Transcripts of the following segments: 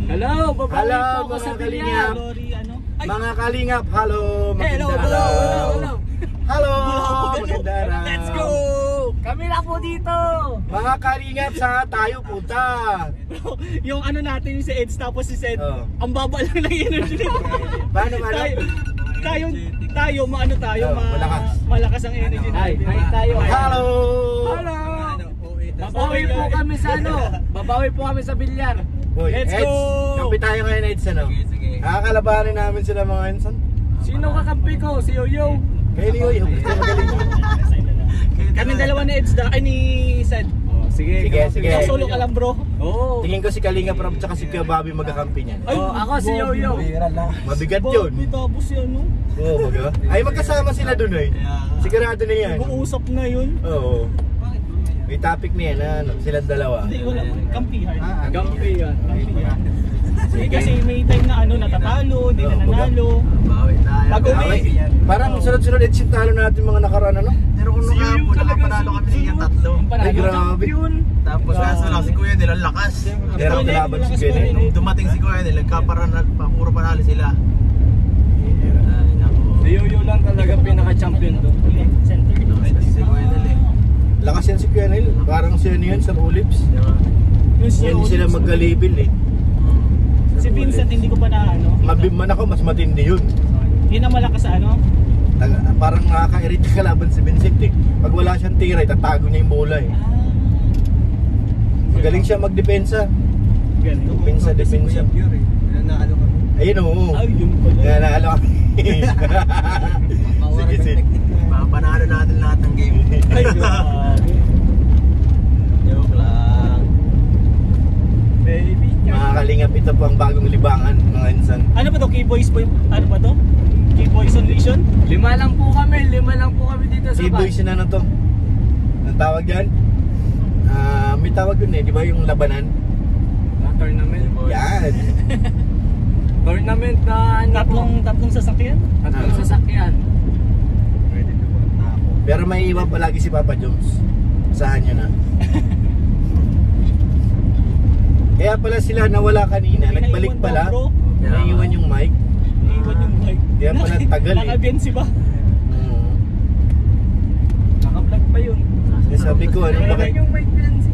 Hello, babawi Hello, po ako mga sa kalingap. Villar. Mga kalingap, hello. Hello, Magandang hello, araw. hello. Hello, magandang araw. Let's go! Kami na po dito! Mga kalingap, saan tayo punta? Yung ano natin yung si Eds tapos si Sed, Oh. ang baba lang ng energy nito. Paano? Tayo, maano tayo, Oh, malakas. malakas ang energy natin. Hi tayo. Hello. Hello! Babawi po kami sa ano? Babawi po kami sa Villar. Boy, Let's Eds, go! kampi tayo ngayon, Eds, ano? Nakakalabanin namin sila mga Enson. Sino kakampi ko? Si Yoyo. Kayo ni Yoyo, gusto magaling. Kami dalawa ni Eds ay ni Sed. Oh, sige. Sige. Solo ka lang, bro. Oo. Tingin ko si Kalinga Prab tsaka si Kuya Bobby magkakampi niyan. Ako si Yoyo. Mabigat yun. Tapos yan, no? Oo, baga. Ay, magkasama sila dun eh. Sigurado na yan. Nag-uusap na yun. Oo. May topic na yan, ano, silang dalawa. Hindi, wala. Kampihan. Kampihan. Kasi may time na ano, natatalo, hindi na nanalo. Pag umi, Parang sunod-sunod yung talo natin mga nakaraan, ano? Pero kung nakapon, nakapanalo kami sa yung tatlo. Ay, grabe. Tapos kaso lang si Kuya nila lakas. Pero kalaban si Kuya Nel. Nung dumating si Kuya nila, puro panalo sila. Ay, naku. Si Yoyo lang talaga pinaka-champion doon. Center. Lakas si Kuya nila eh. Lakas yan si Kuya Nel. Parang siya yun, Sir Olives. Yan sila magkalibel eh. Si Vincent hindi ko pa na ano. Mabimman ako, mas matindi yun. Yun ang malakas sa ano. Parang nakaka-irita kalaban si Vincent eh. Pag wala siyang tira, itatago niya yung bola eh. Magaling siya magdepensa. Galing. Depensa. Ayun oo. Ay, yun pala. Kaya naalo kami. Sige. Panalo natin lahat ng game. Ay, grabe. Joke lang. Baby. Mga kalingap, ito po ang bagong libangan, mga insan. Ano ba to? K-Boys po? Ano ba to? K-Boys Unleashed? Lima lang po kami dito sa Si-boys na ano to? Ang tawag yan? May tawag yun eh, di ba yung labanan? Tournament. Yan. Tournament na tatlong sasakyan? Tatlong sasakyan. Pero may iwan palagi si Papa Jones. Saan nyo na? Kaya pala sila nawala kanina, nagbalik pala. Naiiwan yung mic. Naiiwan yung mic. Kaya pala tagal eh. Naka-Benzi ba? Naka-vlog pa yun. Sabi ko, ano, bakit yung mic Benzi?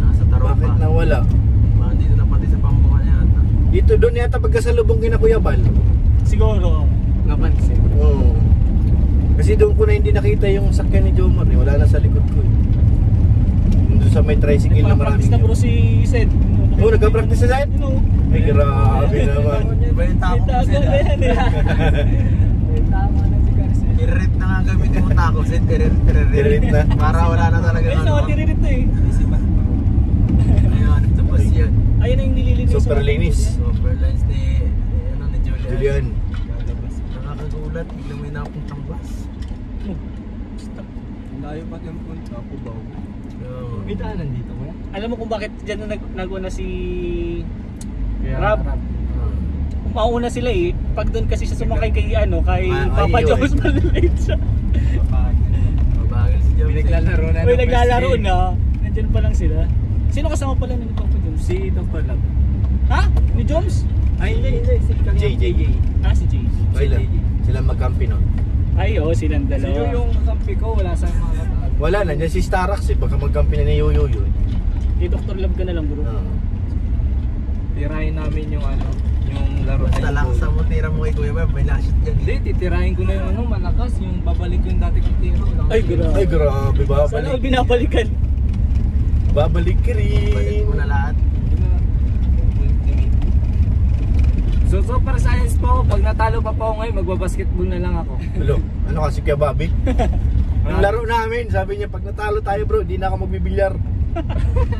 Nasa Taropa. Bakit nawala? Dito na pati sa Pambukan yata. Dito doon yata pagkasalubong kina Kuya Bal. Siguro. Napansin. Oo. Kasi doon ko na hindi nakita yung sakyan ni Jomar eh. Wala na sa likod ko eh. Doon sa may tricycle na maraming. Nagpa-practice na bro si Sed. Oo, nagka-practice na Sed? Ay, grabe naman. Iba yung tako ko sila. Tama na si Garcia. Tiririt na nga gamitin mo tako set. Tiririt na. Para wala na talaga Ayun na, tiririt na eh. Ayun, ito pa siya. Ayun na yung nililinis. Super linis. Super lines ni Julian. Nakakagulat, biglang may napuntang bus. Layo pa yung punta ako ba? So, May daanan dito ko. Alam mo kung bakit dyan na nag-una si Rab? Mauna sila eh. Pag doon kasi siya sumakay kay kay Papa ayun. Jones, malilate siya. mabagal si Jones. Naglalaro na. Uy, naglalaro na. Nandyan pa lang sila. Sino kasama pala ni Papa Jones? Si Dr. Lab. Ha? Ni Jones? Ay, hindi. Si JJ. Ah, si Jay. Sila magkampi nun. Ay, oo, silang dalawa. Sino yung kakampi ko? Wala sa mga kakampi. Wala, nandiyan si Starax eh. Baka magkampi na ni Yoyo yun. Kay Dr. Lab ka na lang bro. Tirahin namin yung yung laro Basta laksa mo, tira mo kay Kuya Web, may lashit dyan. Hindi, titirahin ko na yung malakas, yung babalik yung dati kong tiro. Ay, grabe. Ay, grabe. Sana all binabalikan. Babalik ka Balik rin. mo na lahat. So, super science po, pag natalo pa po ako ngayon, magbabasketball na lang ako. Hello, ano kasi kaya Bobby? Ang laro namin, sabi niya, pag natalo tayo bro, di na ako magbibilyar.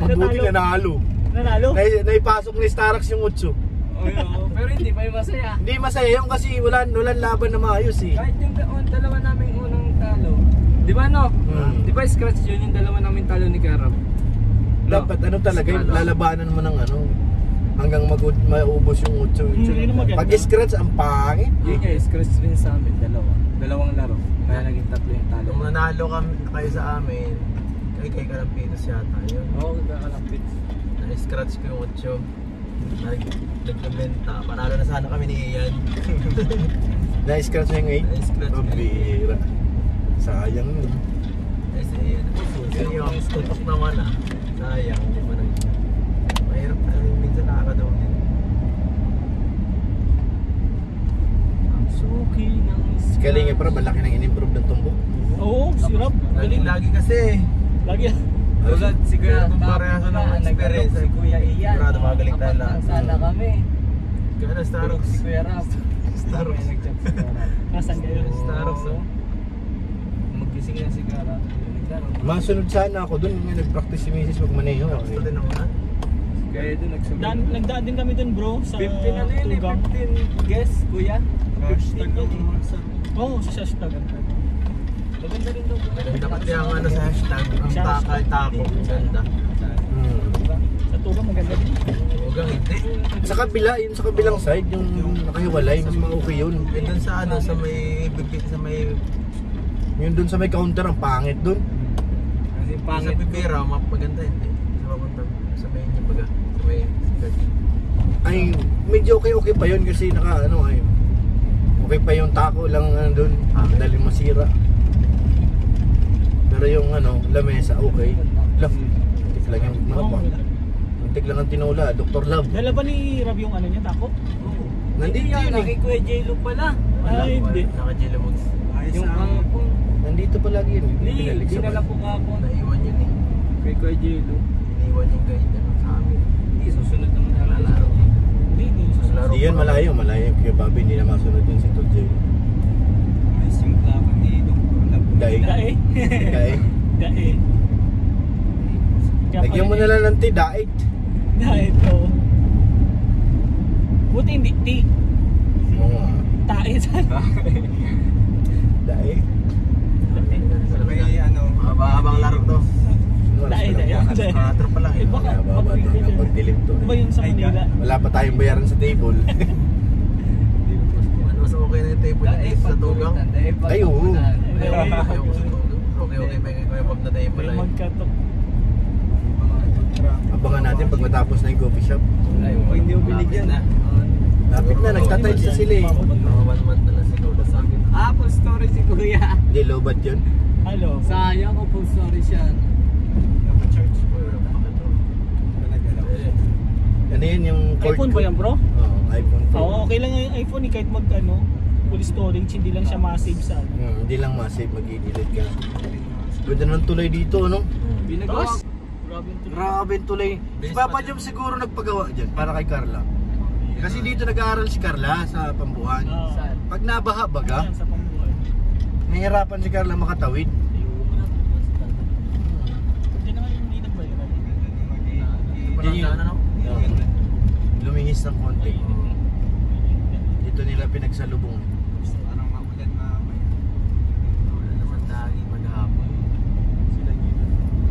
Mabuti na nanalo. Nanalo? Naipasok ni Starax yung 8. Pero hindi pa yung masaya. Hindi masaya yung kasi walang laban na maayos eh. Kahit yung dalawa namin unang talo. Di ba no? Di ba scratch yun yung dalawa namin talo ni Karab? Dapat ano talaga yung lalabanan mo ng ano hanggang maubos yung 8. Pag scratch ang pangit. Yun nga, scratch rin sa amin, dalawang laro. Kaya naging tatlo yung talo. Nung nanalo kayo sa amin, kay Kalampitos yata yun. Oo, kakalampit. Na-scratch ko yung 8. Nagbenta. Panalo na sana kami ni Ian. Na-scratch na yung 8? Na-scratch na yung Pabira. Sayang yun. Kasi yung tutok naman sayang, di ba na? Mahirap na minsan nakakadaw din. Ang suki ng Kalinga para malaki nang in-improve ng tumbok. Oo, sirap. Galing. Lagi kasi. Lagi. tulad si Kuya Kung parehas ng experience, si Kuya Ian. sigurado magaling tayo Apat lahat. lang sana kami. Gana Tulog Starbucks. si Kuya Rap. Starbucks. May nag-chat si Kuya Rap. Nasaan kayo? Starbucks, oh. Magising na si Kuya Rap. Naglaro. Masunod sana ako dun, yung nag-practice si Mrs. magmaneho. Gusto din naman. Kaya doon nagsulat. Nagdaan din kami dun bro sa 15 ano yun eh, Tugang. 15 guess Kuya. 15 yun eh. Oo, sa hashtag. Maganda rin daw. Dapat yung ano sa hashtag, ang takay tako. Ganda. Diba? Sa Tugang maganda din. Huwag hindi. Sa kabila, yun sa kabilang side, yung nakahiwalay, mas okay yun. Eh dun sa ano, sa may Yung dun sa may counter, ang pangit dun. Kasi sa pangit. Bibira, maganda hindi. Sa papunta sa may baga, sa may Ay, medyo okay pa yun kasi naka ano ay okay pa yung tako lang dun, dali masira. Pero yung ano, lamesa okay. Love. Tik lang yung mga pa. Tik lang ang tinula, Dr. Love. Dala ba ni Rab yung ano niya, tako? Oo. Nandito Hindi yan, yun kay eh. Kuya J-Lo pala. Ay, hindi. Naka-jelly mods. Yung kahapon. Nandito pa lagi yun. Hindi, Pinalik sa dinala bag. ko kahapon. Naiwan yun eh. Kay Kuya J-Lo. Iniwan yung guide ano, sa amin. Hindi, susunod naman Lalaro. Hindi, hindi. Lalaro. Di yan malayo kaya Bobby hindi na masunod yung si Tol J. Ayos yung laban ni Dr. Lab. Daig. Dae. Daig. Dae. Kaya Lagyan mo pala- na lang ng daig. Dae to. Buti hindi ti. Oo. Tae sana. Daig. May ano, mahaba-habang laro to. Dae, dae. Dae. Makatro pa lang eh. Eh, baka Mababa to hanggang pagdilim to. Diba yung sa Manila? Wala pa tayong bayaran sa table. Mas okay na yung table na sa tugang. Ay, oo. Okay, may pag na table May ay. magkatok. Abangan natin pag matapos na yung coffee shop. Ay, hindi mo binigyan. Lapit na, nagtatiles na sila eh. Mga 1 month na lang siguro sa akin. Apple story si Kuya. Hindi, lobat yun. Hello. Sayang ko full story siya. Ano yun yung cord iPhone ko? ba yan bro? Oo, iPhone Pro. Oo, okay lang yung iPhone eh, kahit mag ano, full storage, hindi lang siya ma-save sa ano. Hindi lang masave, mag-i-delete ka. Pwede nang tulay dito, ano? Binagawa Taas. Grabe yung tuloy. Grabe yung tulay. Si Papa Jom siguro nagpagawa dyan para kay Carla. Kasi dito nag-aaral si Carla sa Pambuhan. Ah, Saan? Pag nabaha baga, yan sa pambuhay. nahihirapan si Carla makatawid. Hindi naman yung hindi nagbayaran. Parang Yun. ano? Lumihis ng konti. Dito nila pinagsalubong. Parang makulan na wala naman tagi maghapon.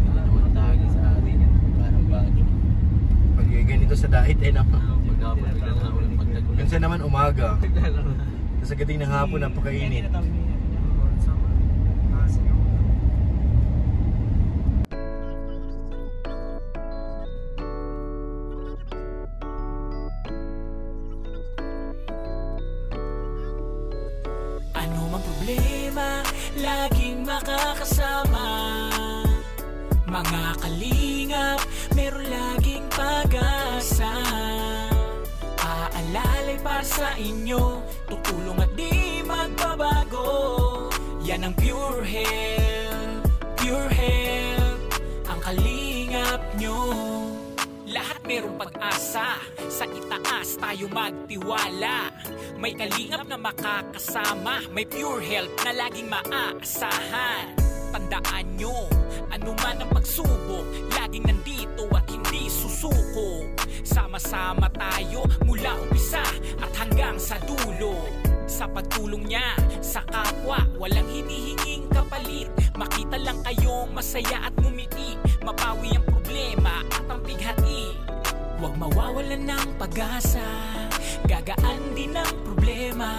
Wala naman tagi sa atin. Parang bagay. Pag ganito sa dahit eh naman. Maghapon biglang naulan pagtagulan. Minsan naman umaga. Sa gating ng hapon napakainit. Ano mang problema, laging makakasama. Mga kalingap, meron laging pag-asa. Aalalay para sa inyo, tutulong at di magbabago. Yan ang pure health, ang kalingap nyo. Lahat merong pag-asa, sa itaas tayo magtiwala. May kalingap na makakasama, may pure health na laging maaasahan. Tandaan nyo, anuman ang pagsubok, laging nandito at hindi susuko. Sama-sama tayo mula umpisa at hanggang sa dulo. Sa pagtulong niya sa kapwa, walang hinihinging kapalit. Makita lang kayong masaya at ngumiti, mapawi ang problema at ang pighati. Huwag mawawalan ng pag-asa, gagaan din ang problema.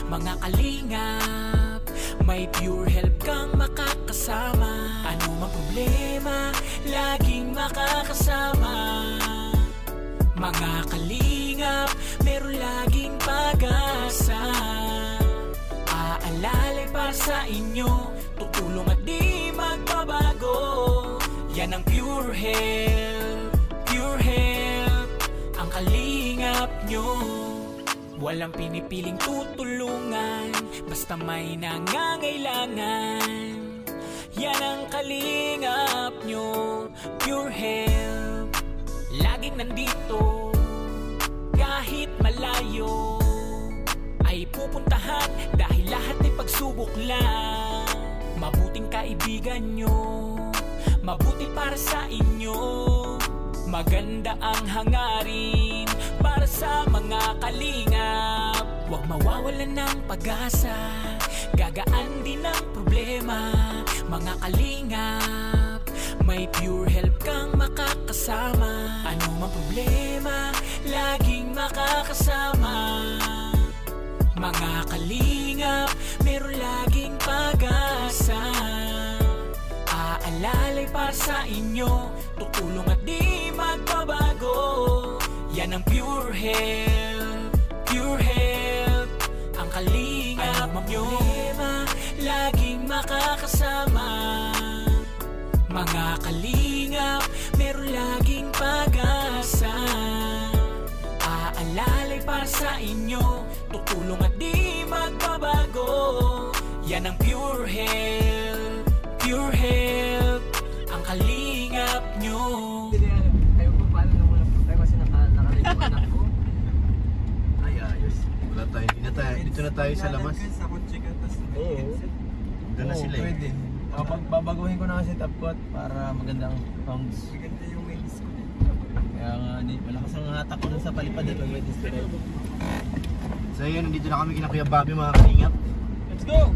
Mga kalingap, may pure help kang makakasama. Ano mang problema, laging makakasama. Mga kalingap, meron laging pag-asa. Aalalay para sa inyo, tutulong at di magbabago. Yan ang pure health, pure health, ang kalingap nyo. Walang pinipiling tutulungan, basta may nangangailangan. Yan ang kalingap nyo, pure health. Laging nandito, kahit malayo ay pupuntahan, dahil lahat ay pagsubok lang. Mabuting kaibigan nyo, mabuti para sa inyo. Maganda ang hangarin para sa mga kalingap. Huwag mawawalan ng pag-asa, gagaan din ang problema. Mga kalingap, may pure help kang makakasama. Ano mang problema, laging makakasama. Mga kalingap, meron laging pag-asa. Aalalay para sa inyo, tutulong at di magbabago. Yan ang pure health, pure health, ang kalingap nyo. Laging makakasama. Mga kalingap, meron laging pag-asa. Aalalay para sa inyo, tutulong at di magbabago. Yan ang pure health, pure health, ang kalingap nyo. Kayo po paano naman ang tayo kasi nakaligo anak ko. Ay, ayos. Wala tayo, dito na tayo sa labas. Sa kotse ka, tas Oo. Doon na sila eh. Pwede. Babaguhin ko na ang setup ko para magandang sounds. Maganda yung may disco. Kaya nga, malakas ang hatak ko dun sa palipad at may disco. So yun, nandito na kami kina Kuya Bobby mga kalingap. Let's go!